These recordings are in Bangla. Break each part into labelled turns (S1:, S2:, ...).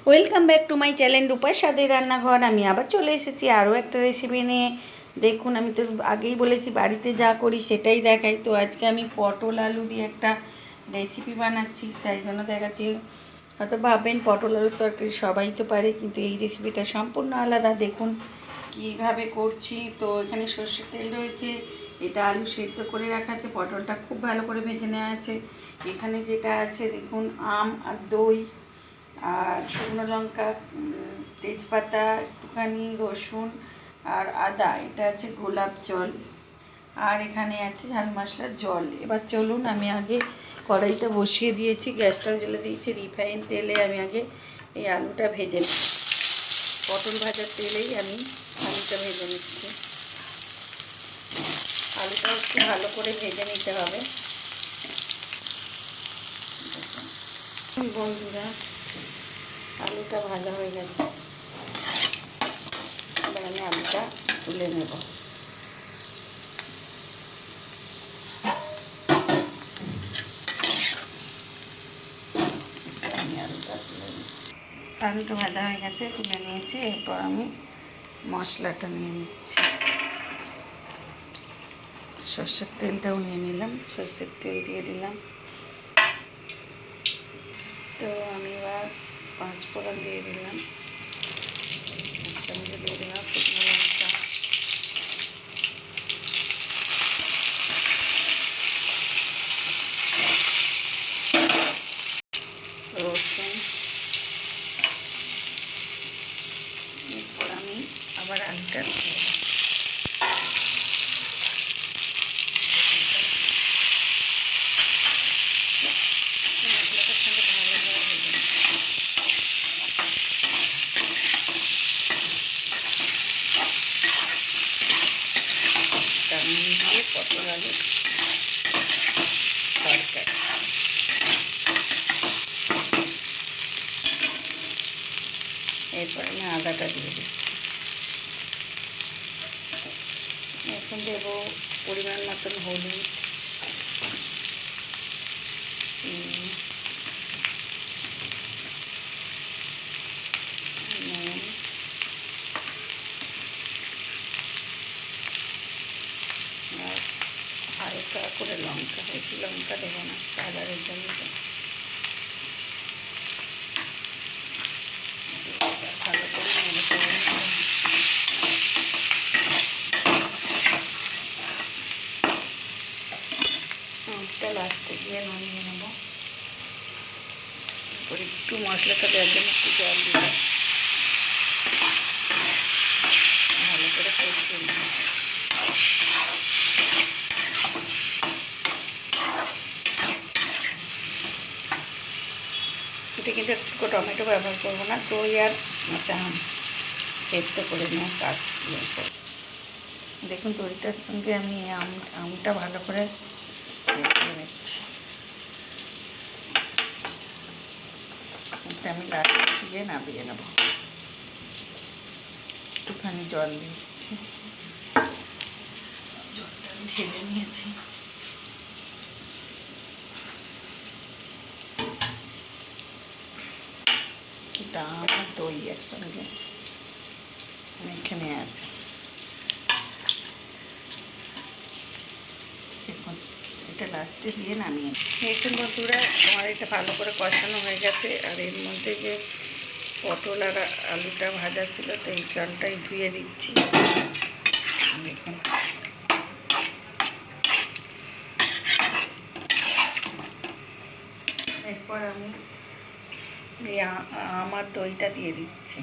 S1: Welcome back to my channel রূপার স্বাদের রান্নাঘর। আমি আবার চলে এসেছি আরও একটা রেসিপি নিয়ে। দেখুন, আমি তো আগেই বলেছি বাড়িতে যা করি সেটাই দেখাই। তো আজকে আমি পটল আলু দিয়ে একটা রেসিপি বানাচ্ছি, তাই জন্য দেখাচ্ছি। হয়তো ভাববেন পটল আলুর তরকারি সবাই তো পারে, কিন্তু এই রেসিপিটা সম্পূর্ণ আলাদা। দেখুন কীভাবে করছি। তো এখানে সর্ষের তেল রয়েছে, এটা আলু সেদ্ধ করে রাখা আছে, পটলটা খুব ভালো করে ভেজে নেওয়া আছে। এখানে যেটা আছে দেখুন, আম আর দই আর শুকনো লঙ্কা, তেজপাতা, একটুখানি রসুন আর আদা, এটা আছে গোলাপ জল, আর এখানে আছে ঝাল মশলার জল। এবার চলুন, আমি আগে কড়াইটা বসিয়ে দিয়েছি, গ্যাসটাও জ্বেলে দিয়েছি। রিফাইন তেলে আমি আগে এই আলুটা ভেজে নিই। পটল ভাজার তেলেই আমি আলুটা ভেজে নিচ্ছি। আলুটাও একটু ভালো করে ভেজে নিতে হবে। বন্ধুরা, আলুটা ভাজা হয়ে গেছে, এবার আমি আলুটা তুলে নেব। আলুটা ভাজা হয়ে গেছে, তুলে নিয়েছি। এরপর আমি মশলাটা নিয়ে নিচ্ছি। সর্ষের তেলটাও নিয়ে নিলাম, সর্ষের তেল দিয়ে দিলাম। তো আমি এবার 5 ফোড়ন দিয়ে দিলাম, সঙ্গে দিয়ে দিলাম শুকনো লঙ্কা, রসুন। এরপর আমি আবার আলুটা দিয়ে দিলাম। মশলাটার সঙ্গে ভালোভাবে ভেজে নিই। দিয়ে পটল আলু তরকারি। এরপর আমি আদাটা দিয়ে দিচ্ছি। এখন দেবো পরিমাণ মতন হলুদ, চিনি, নুন, আর হালকা করে লঙ্কা, বেশি লঙ্কা দেবো না, কালারের জন্য। ভালো করে নেড়ে চেড়ে আঁচটা লাস্টে দিয়ে নামিয়ে নেবো। এরপর একটু মশলাটা দেওয়ার জন্য একটু জল দিলাম, ভালো করে কষিয়ে নেব। এটা কিন্তু একটু টমেটো ব্যবহার করবো না, দই আর কাঁচা আম সেদ্ধ করে নেওয়া কাজ করব। দেখুন দইটার সঙ্গে আমি আমটা ভালো করে নিচ্ছি। এটা আমি লাস্টে দিয়ে নামিয়ে নেব। একটুখানি জল দিচ্ছি, জলটা আমি ঢেলে নিয়েছি। আম আর দই একসঙ্গে এখানে আছে। দেখুন এটা লাস্টে দিয়ে নামিয়ে। দেখুন বন্ধুরা, আমার এটা ভালো করে কষানো হয়ে গেছে। আর এর মধ্যে যে পটল আর আলুটা ভাজা ছিল, তো এই জলটাই ধুয়ে দিচ্ছি। দেখুন এরপর আমি এই আমার দইটা দিয়ে দিচ্ছি।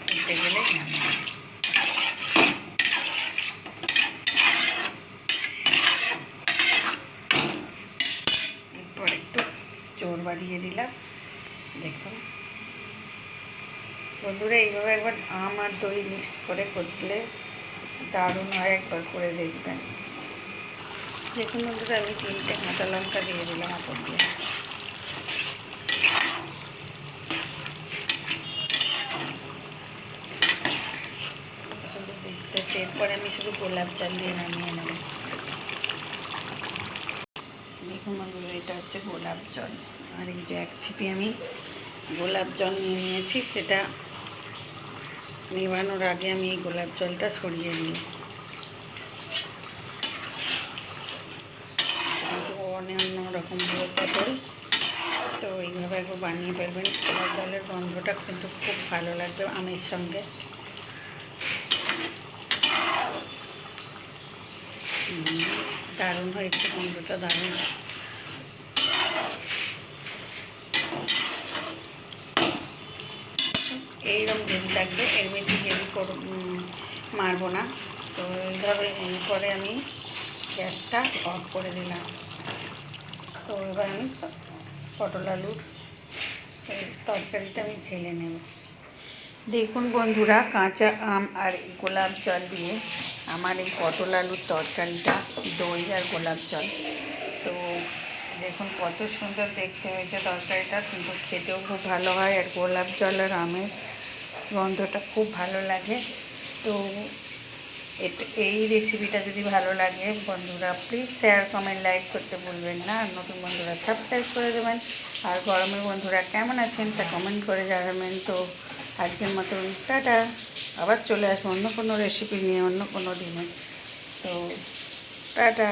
S1: ফুটে গেলে এরপর একটু জোর বাড়িয়ে দিলাম। দেখুন বন্ধুরা, এইভাবে একবার আম আর দই মিক্স করে করলে দারুণ হয়, একবার করে দেখবেন। দেখুন বন্ধুরা, আমি 3টে কাঁচা লঙ্কা দিয়ে দিলাম ওপর দিয়ে। সুন্দর দেখতে। এরপরে আমি শুধু গোলাপ জল দিয়ে নামিয়ে নেব। দেখুন বন্ধুরা, এটা হচ্ছে গোলাপ জল। আর এই যে এক ছিপি আমি গোলাপ জল নিয়ে নিয়েছি, সেটা নেবানোর আগে আমি এই গোলাপ জলটা সরিয়ে নিই। অন্য রকমভাবে পটল, তো এইভাবে একবার বানিয়ে ফেলবেন। গোলাপ জলের গন্ধটা কিন্তু খুব ভালো লাগবে আমের সঙ্গে। দারুণ হয়েছে, গন্ধটা দারুণ। এইরকম গ্রেভি লাগবে, এর বেশি গ্রেভি মারবো না। তো এইভাবে পরে আমি গ্যাসটা অফ করে দিলাম। তো এবার আমি পটল আলুর তরকারিটা আমি ঢেলে নেব। দেখুন বন্ধুরা, কাঁচা আম আর গোলাপ জল দিয়ে আমার এই পটল আলুর তরকারিটা, দই আর গোলাপ জল, তো দেখুন কত সুন্দর দেখতে হয়েছে তরকারিটা, কিন্তু খেতেও খুব ভালো হয়। আর গোলাপ জল আর আমের গন্ধটা খুব ভালো লাগে। তো এই রেসিপিটা যদি ভালো লাগে বন্ধুরা, প্লিজ শেয়ার কমেন্ট লাইক করতে ভুলবেন না। আর নতুন বন্ধুরা সাবস্ক্রাইব করে দেবেন। আর গরমের বন্ধুরা কেমন আছেন তা কমেন্ট করে জানাবেন। তো আজকের মতন টাটা, আবার চলে আসবো অন্য কোনো রেসিপি নিয়ে অন্য কোনো দিনে। তো টাটা।